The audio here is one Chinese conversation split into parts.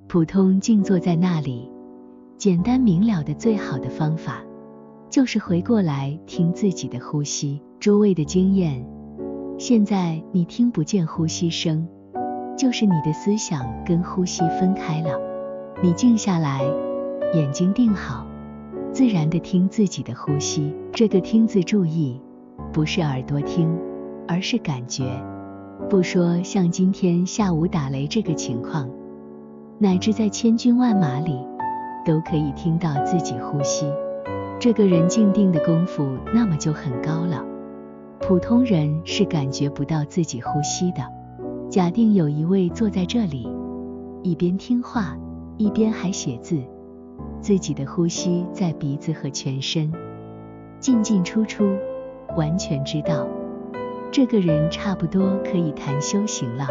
普通静坐在那里，简单明了的最好的方法，就是回过来听自己的呼吸。诸位的经验，现在你听不见呼吸声，就是你的思想跟呼吸分开了。你静下来，眼睛定好，自然地听自己的呼吸。这个听字注意，不是耳朵听，而是感觉。不说像今天下午打雷这个情况，乃至在千军万马里，都可以听到自己呼吸。这个人静定的功夫那么就很高了，普通人是感觉不到自己呼吸的。假定有一位坐在这里，一边听话，一边还写字，自己的呼吸在鼻子和全身，进进出出，完全知道。这个人差不多可以谈修行了。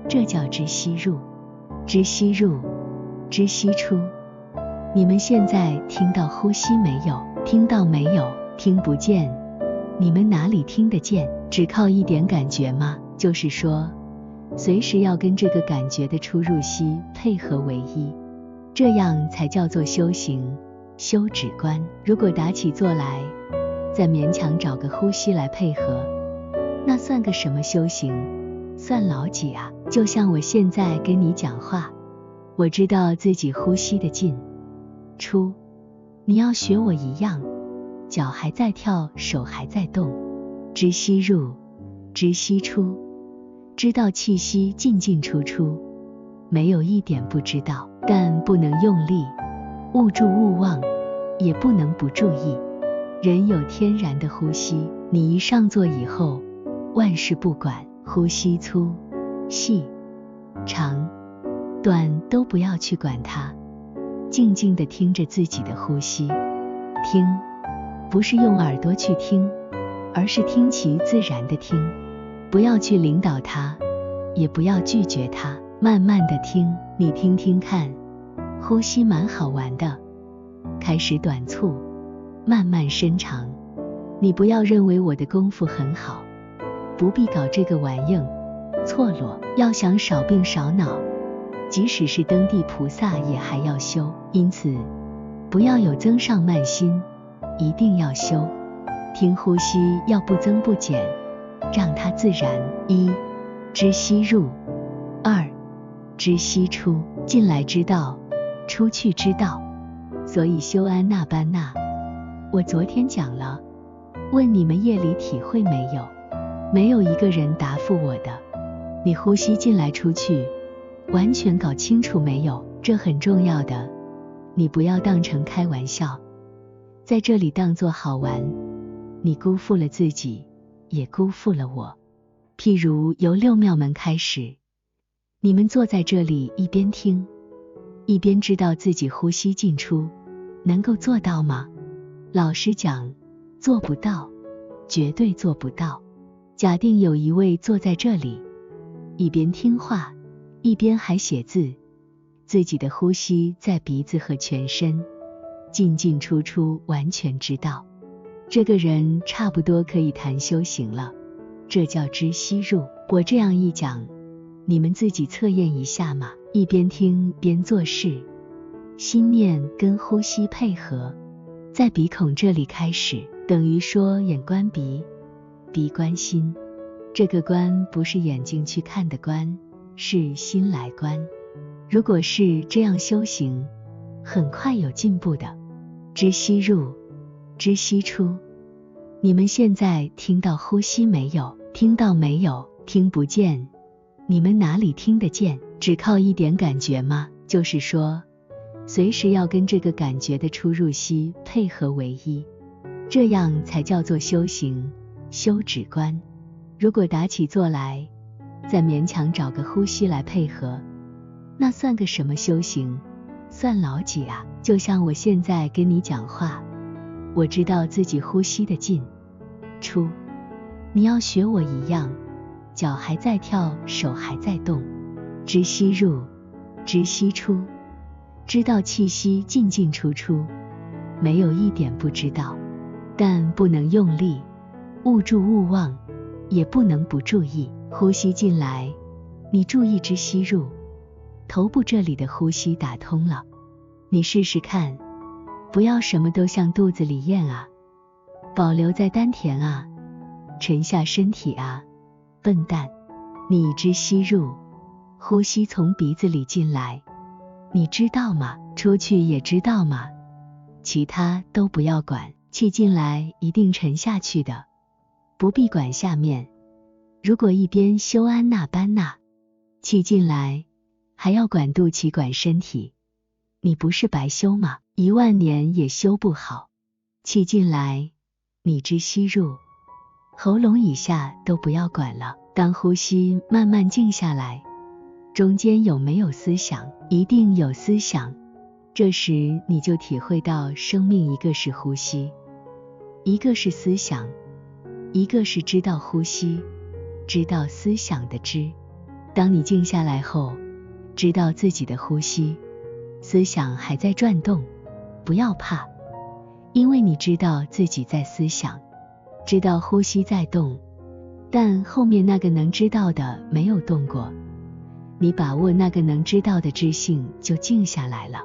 这叫知吸入，知吸入，知吸出。你们现在听到呼吸没有？听到没有？听不见。你们哪里听得见？只靠一点感觉吗？就是说，随时要跟这个感觉的出入息配合为一，这样才叫做修行，修止观。如果打起坐来，再勉强找个呼吸来配合，那算个什么修行？算老几啊？就像我现在跟你讲话，我知道自己呼吸的进出，你要学我一样，脚还在跳，手还在动，知吸入，知吸出，知道气息进进出出，没有一点不知道，但不能用力，勿住勿忘，也不能不注意。人有天然的呼吸，你一上座以后，万事不管，呼吸粗、细、长、短都不要去管它，静静地听着自己的呼吸。听，不是用耳朵去听，而是听其自然的听，不要去领导它，也不要拒绝它，慢慢地听。你听听看，呼吸蛮好玩的，开始短促，慢慢伸长。你不要认为我的功夫很好，不必搞这个玩意，错落。要想少病少恼，即使是登地菩萨也还要修。因此，不要有增上慢心，一定要修。听呼吸要不增不减，让它自然。一，知吸入；二，知吸出。进来知道，出去知道。所以修安那般那，我昨天讲了，问你们夜里体会没有？没有一个人答复我的。你呼吸进来出去，完全搞清楚没有？这很重要的，你不要当成开玩笑，在这里当作好玩，你辜负了自己，也辜负了我。譬如由六妙门开始，你们坐在这里一边听，一边知道自己呼吸进出，能够做到吗？老实讲，做不到，绝对做不到。假定有一位坐在这里，一边听话，一边还写字，自己的呼吸在鼻子和全身，进进出出完全知道。这个人差不多可以谈修行了，这叫知吸入。我这样一讲，你们自己测验一下嘛，一边听边做事，心念跟呼吸配合，在鼻孔这里开始，等于说眼观鼻，鼻观心。这个观不是眼睛去看的观，是心来观。如果是这样修行，很快有进步的。知吸入，知吸出。你们现在听到呼吸没有？听到没有？听不见。你们哪里听得见？只靠一点感觉吗？就是说，随时要跟这个感觉的出入息配合为一，这样才叫做修行，修止观。如果打起坐来，再勉强找个呼吸来配合，那算个什么修行？算老几啊？就像我现在跟你讲话，我知道自己呼吸的进出，你要学我一样，脚还在跳，手还在动，知吸入，知吸出，知道气息进进出出，没有一点不知道，但不能用力，勿住勿忘，也不能不注意。呼吸进来，你注意知吸入，头部这里的呼吸打通了。你试试看，不要什么都向肚子里咽啊，保留在丹田啊，沉下身体啊，笨蛋。你一直吸入，呼吸从鼻子里进来，你知道吗？出去也知道吗？其他都不要管，气进来一定沉下去的，不必管下面。如果一边修安那班那，气进来还要管肚脐管身体，你不是白修吗？10000年也修不好。气进来，你只吸入，喉咙以下都不要管了。当呼吸慢慢静下来，中间有没有思想？一定有思想。这时你就体会到生命一个是呼吸，一个是思想，一个是知道呼吸，知道思想的知。当你静下来后，知道自己的呼吸，思想还在转动，不要怕，因为你知道自己在思想，知道呼吸在动，但后面那个能知道的没有动过，你把握那个能知道的知性就静下来了，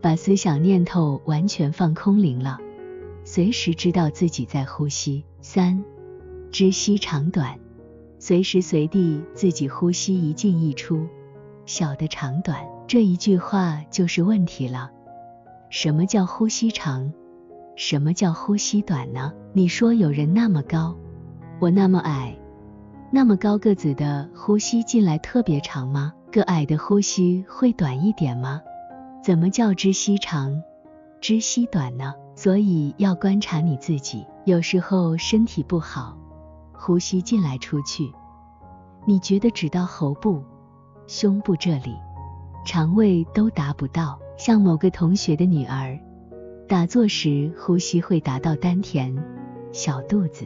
把思想念头完全放空灵了，随时知道自己在呼吸。3. 知息长短，随时随地自己呼吸一进一出，小的长短，这一句话就是问题了。什么叫呼吸长？什么叫呼吸短呢？你说有人那么高，我那么矮，那么高个子的呼吸进来特别长吗？个矮的呼吸会短一点吗？怎么叫知息长，知息短呢？所以要观察你自己，有时候身体不好，呼吸进来出去，你觉得只到喉部、胸部这里，肠胃都达不到。像某个同学的女儿，打坐时呼吸会达到丹田、小肚子，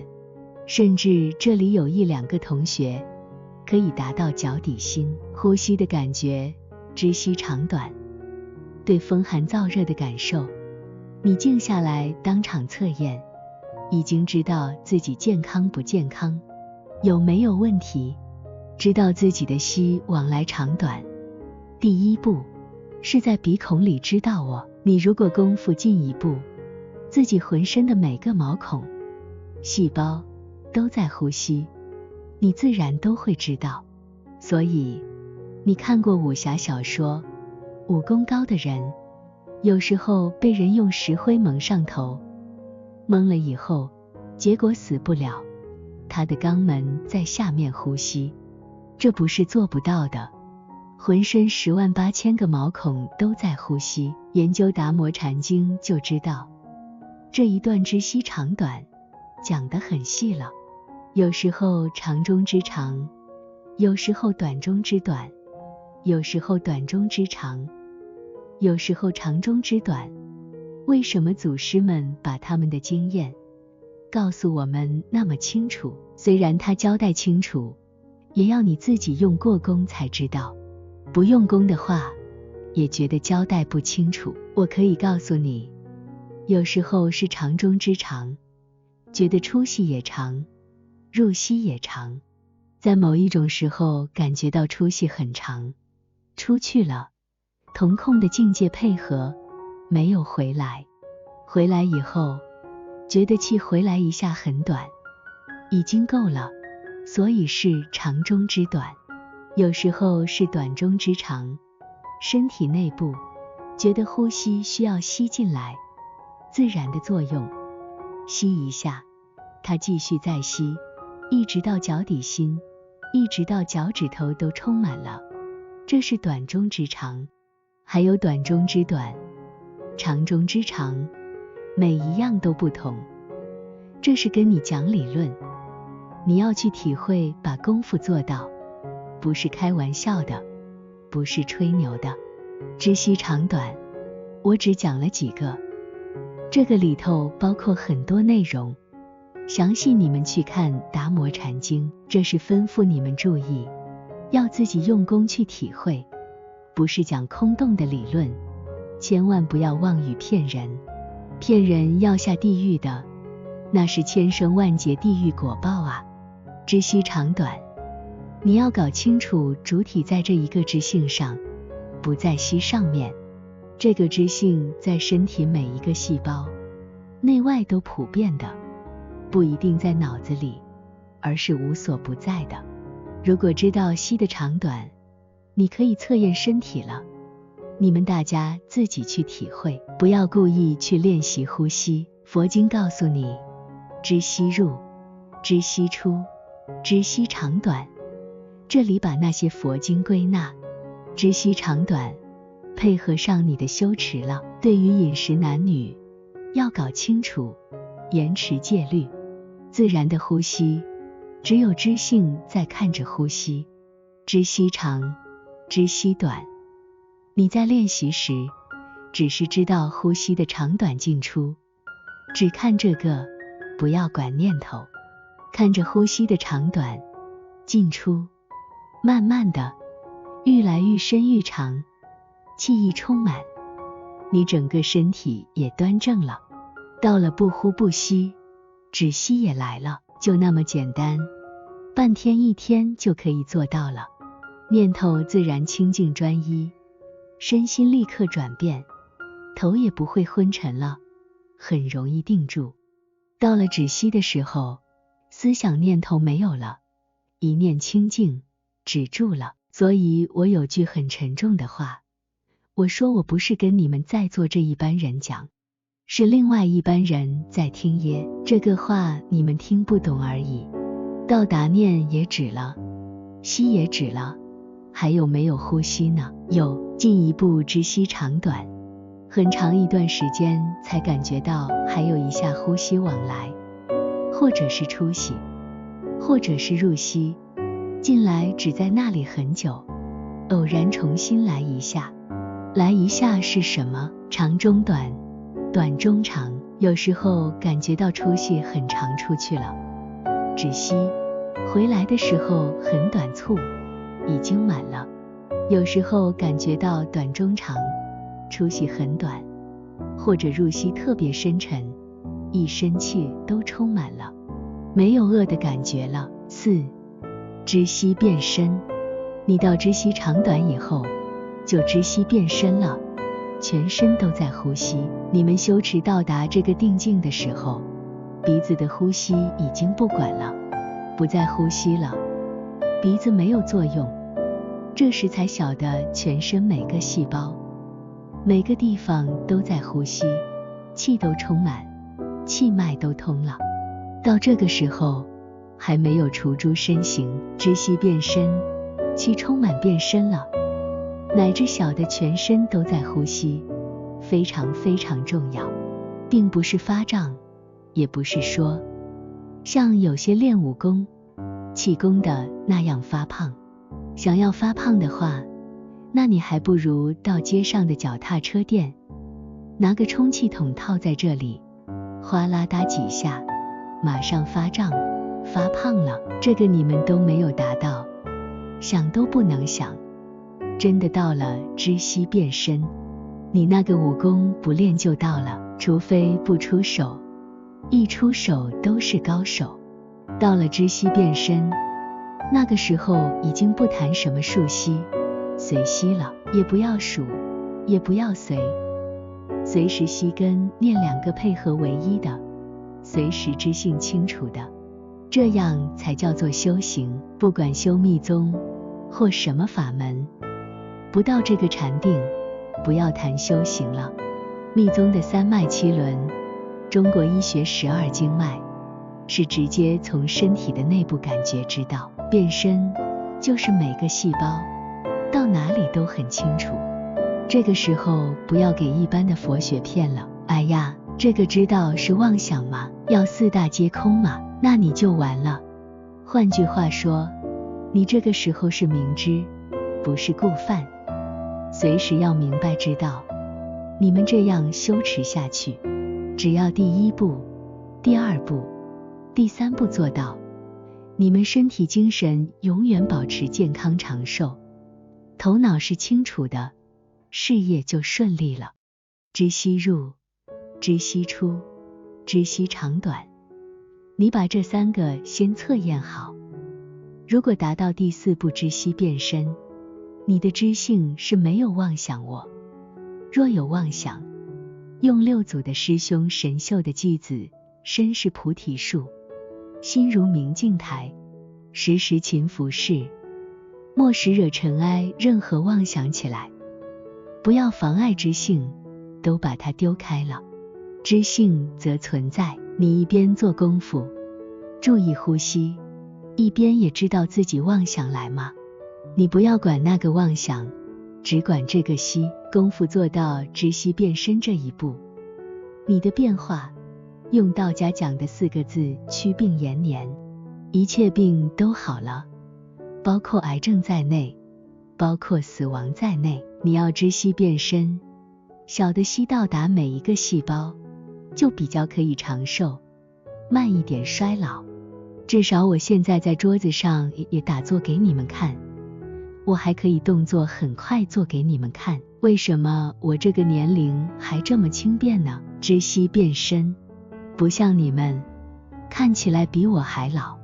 甚至这里有1-2个同学可以达到脚底心。呼吸的感觉，知息长短，对风寒燥热的感受，你静下来当场测验，已经知道自己健康不健康，有没有问题，知道自己的息往来长短。第一步是在鼻孔里知道我，你如果功夫进一步，自己浑身的每个毛孔、细胞都在呼吸，你自然都会知道。所以你看过武侠小说，武功高的人有时候被人用石灰蒙上头，蒙了以后结果死不了，他的肛门在下面呼吸，这不是做不到的，浑身108000个毛孔都在呼吸。研究达摩禅经就知道，这一段知息长短讲得很细了，有时候长中之长，有时候短中之短，有时候短中之长，有时候长中之短。为什么祖师们把他们的经验告诉我们那么清楚？虽然他交代清楚，也要你自己用过功才知道，不用功的话也觉得交代不清楚。我可以告诉你，有时候是长中之长，觉得出息也长，入息也长，在某一种时候感觉到出息很长，出去了，同空的境界配合，没有回来，回来以后觉得气回来一下很短，已经够了，所以是长中之短。有时候是短中之长，身体内部觉得呼吸需要吸进来，自然的作用，吸一下，它继续再吸，一直到脚底心，一直到脚趾头都充满了，这是短中之长。还有短中之短，长中之长，每一样都不同，这是跟你讲理论，你要去体会，把功夫做到，不是开玩笑的，不是吹牛的。知息长短我只讲了几个，这个里头包括很多内容，详细你们去看达摩禅经，这是吩咐你们注意，要自己用功去体会，不是讲空洞的理论，千万不要妄语骗人，骗人要下地狱的，那是千生万劫地狱果报啊。知息长短，你要搞清楚主体在这一个知性上，不在息上面。这个知性在身体每一个细胞内外都普遍的，不一定在脑子里，而是无所不在的。如果知道息的长短，你可以测验身体了。你们大家自己去体会，不要故意去练习呼吸。佛经告诉你，知息入，知息出，知息长短。这里把那些佛经归纳，知息长短，配合上你的修持了。对于饮食男女，要搞清楚，严持戒律。自然的呼吸，只有知性在看着呼吸，知息长，知息短。你在练习时，只是知道呼吸的长短进出，只看这个，不要管念头，看着呼吸的长短进出，慢慢的，愈来愈深愈长，气意充满，你整个身体也端正了。到了不呼不吸，止息也来了，就那么简单，半天一天就可以做到了。念头自然清净专一，身心立刻转变，头也不会昏沉了，很容易定住。到了止息的时候，思想念头没有了，一念清净，止住了。所以我有句很沉重的话，我说我不是跟你们在座这一般人讲，是另外一般人在听耶。这个话你们听不懂而已。到达念也止了，息也止了，还有没有呼吸呢？有，进一步知息长短，很长一段时间才感觉到还有一下呼吸往来，或者是出息，或者是入息，进来只在那里很久，偶然重新来一下。来一下是什么？长中短，短中长。有时候感觉到出息很长出去了，止息，回来的时候很短促，已经满了。有时候感觉到短中长，出息很短，或者入息特别深沉，一身气都充满了，没有饿的感觉了。4. 知息变深。你到知息长短以后，就知息变深了，全身都在呼吸。你们修持到达这个定境的时候，鼻子的呼吸已经不管了，不再呼吸了，鼻子没有作用。这时才晓得全身每个细胞，每个地方都在呼吸，气都充满，气脉都通了。到这个时候，还没有除诸身形，知息变深，气充满变深了，乃至晓得全身都在呼吸，非常非常重要，并不是发胀，也不是说像有些练武功、气功的那样发胖。想要发胖的话，那你还不如到街上的脚踏车店，拿个充气筒套在这里，哗啦打几下，马上发胀发胖了。这个你们都没有达到，想都不能想。真的到了知息变深，你那个武功不练就到了，除非不出手，一出手都是高手。到了知息变深，那个时候已经不谈什么数息、随息了，也不要数，也不要随，随时息跟念两个配合为一的，随时知性清楚的，这样才叫做修行。不管修密宗或什么法门，不到这个禅定，不要谈修行了。密宗的3脉7轮，中国医学12经脉，是直接从身体的内部感觉知道。变深就是每个细胞到哪里都很清楚。这个时候不要给一般的佛学骗了，哎呀，这个知道是妄想吗？要4大皆空吗？那你就完了。换句话说，你这个时候是明知，不是故犯，随时要明白知道。你们这样修持下去，只要第1步、第2步、第3步做到，你们身体精神永远保持健康长寿，头脑是清楚的，事业就顺利了。知息入，知息出，知息长短，你把这3个先测验好。如果达到第4步知息变深，你的知性是没有妄想我，若有妄想，用六祖的师兄神秀的偈子，身是菩提树，心如明镜台，时时勤拂拭，莫使惹尘埃。任何妄想起来，不要妨碍知性，都把它丢开了，知性则存在。你一边做功夫，注意呼吸，一边也知道自己妄想来吗？你不要管那个妄想，只管这个息。功夫做到知息变身这一步，你的变化，用道家讲的4个字，祛病延年，一切病都好了，包括癌症在内，包括死亡在内。你要知息变身，小的息到达每一个细胞，就比较可以长寿，慢一点衰老。至少我现在在桌子上也打坐给你们看，我还可以动作很快做给你们看。为什么我这个年龄还这么轻便呢？知息变身，不像你们看起来比我还老。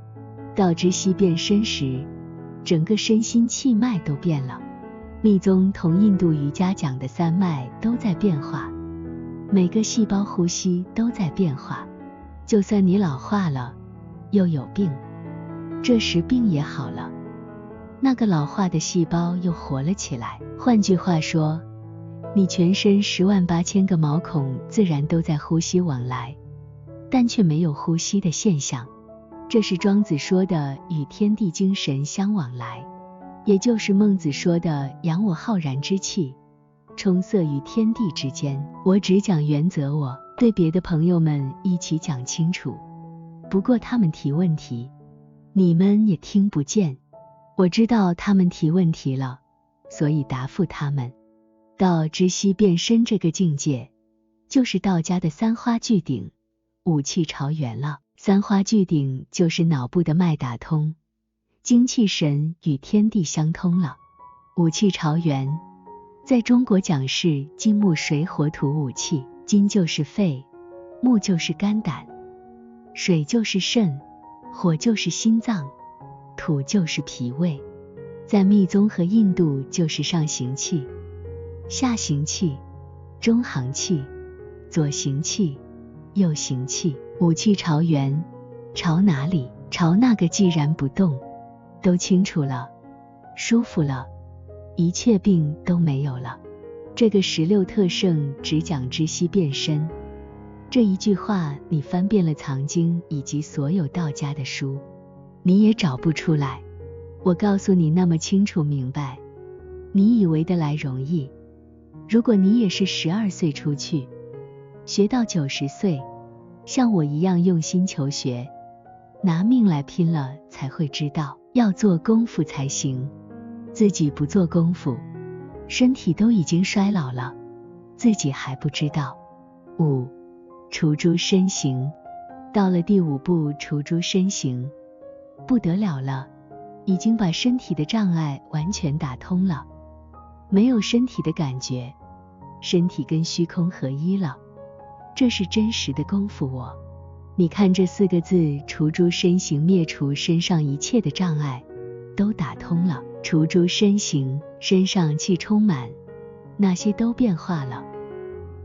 到知息变身时，整个身心气脉都变了。密宗同印度瑜伽讲的3脉都在变化，每个细胞呼吸都在变化。就算你老化了，又有病，这时病也好了，那个老化的细胞又活了起来。换句话说，你全身108000个毛孔自然都在呼吸往来，但却没有呼吸的现象。这是庄子说的与天地精神相往来，也就是孟子说的养我浩然之气，充塞于天地之间。我只讲原则，我对别的朋友们一起讲清楚。不过他们提问题，你们也听不见。我知道他们提问题了，所以答复他们。到知息变身这个境界，就是道家的3花聚顶，五气朝元了。3花聚顶就是脑部的脉打通，精气神与天地相通了。五气朝元，在中国讲是金木水火土5气，金就是肺，木就是肝胆，水就是肾，火就是心脏，土就是脾胃。在密宗和印度就是上行气、下行气、中行气、左行气、右行气。五气朝元，朝哪里？朝那个既然不动，都清楚了，舒服了，一切病都没有了。这个16特胜只讲知息变身，这一句话你翻遍了藏经以及所有道家的书，你也找不出来。我告诉你那么清楚明白，你以为的来容易。如果你也是12岁出去，学到90岁，像我一样用心求学，拿命来拼了，才会知道要做功夫才行。自己不做功夫，身体都已经衰老了，自己还不知道。5. 除诸身形。到了第5步除诸身形，不得了了，已经把身体的障碍完全打通了，没有身体的感觉，身体跟虚空合一了，这是真实的功夫。你看这4个字，除诸身形，灭除身上一切的障碍，都打通了。除诸身形，身上气充满，那些都变化了，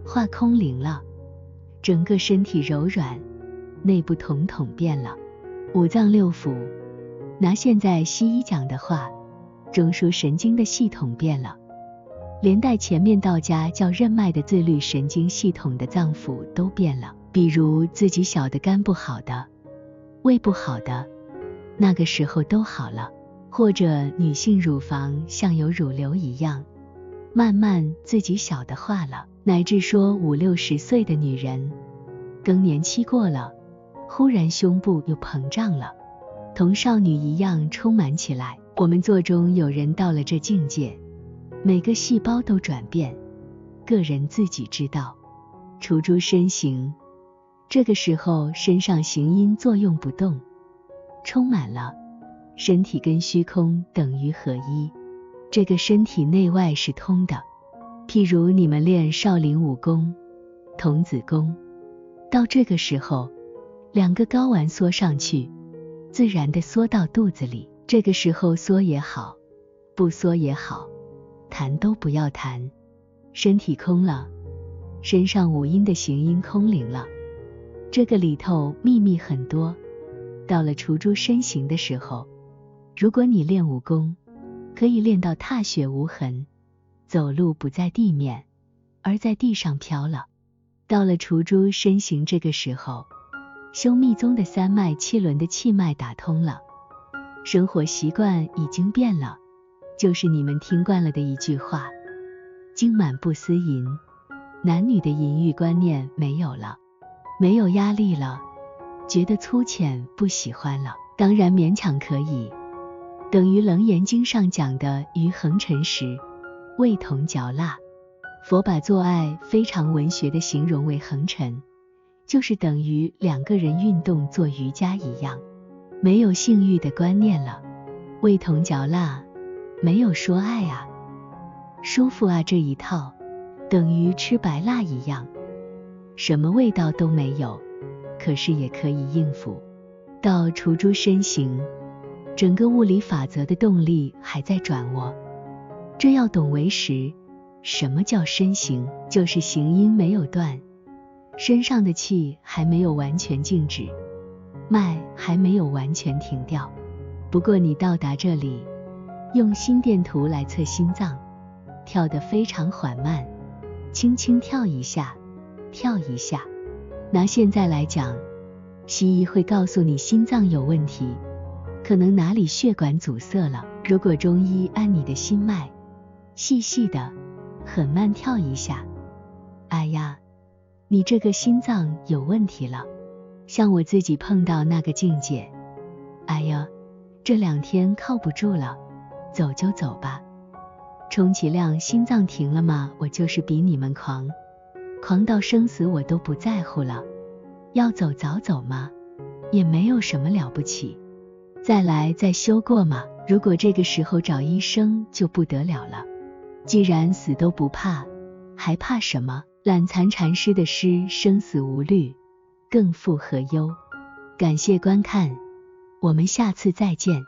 化空灵了，整个身体柔软，内部统统变了。五脏六腑，拿现在西医讲的话，中枢神经的系统变了，连带前面道家叫任脉的自律神经系统的脏腑都变了。比如自己小的肝不好的，胃不好的，那个时候都好了。或者女性乳房像有乳瘤一样，慢慢自己小的化了。乃至说50、60岁的女人，更年期过了，忽然胸部又膨胀了，同少女一样充满起来。我们座中有人到了这境界，每个细胞都转变，个人自己知道。除诸身形，这个时候身上行阴作用不动，充满了，身体跟虚空等于合一，这个身体内外是通的。譬如你们练少林武功、童子功，到这个时候2个睾丸缩上去，自然的缩到肚子里，这个时候缩也好，不缩也好，谈都不要谈。身体空了，身上五阴的行阴空灵了，这个里头秘密很多。到了除诸身形的时候，如果你练武功，可以练到踏雪无痕，走路不在地面，而在地上飘了。到了除诸身形这个时候，修密宗的三脉七轮的气脉打通了，生活习惯已经变了，就是你们听惯了的一句话，精满不思淫，男女的淫欲观念没有了，没有压力了，觉得粗浅不喜欢了，当然勉强可以，等于楞严经上讲的于横尘时，味同嚼蜡。佛把做爱非常文学的形容为横尘，就是等于两个人运动做瑜伽一样，没有性欲的观念了。味同嚼蜡，没有说爱啊，舒服啊，这一套等于吃白蜡一样，什么味道都没有，可是也可以应付。到除诸身形，整个物理法则的动力还在转握，这要懂为实。什么叫身形？就是行阴没有断，身上的气还没有完全静止，脉还没有完全停掉。不过你到达这里，用心电图来测心脏，跳得非常缓慢，轻轻跳一下，跳一下。拿现在来讲，西医会告诉你心脏有问题，可能哪里血管阻塞了。如果中医按你的心脉，细细的很慢跳一下，哎呀，你这个心脏有问题了。像我自己碰到那个境界，哎呀，这2天靠不住了，走就走吧。充其量心脏停了吗？我就是比你们狂到生死我都不在乎了，要走早走吗？也没有什么了不起，再来再修过嘛。如果这个时候找医生就不得了了，既然死都不怕，还怕什么？懒蚕禅师的诗生死无虑，更复何忧。感谢观看，我们下次再见。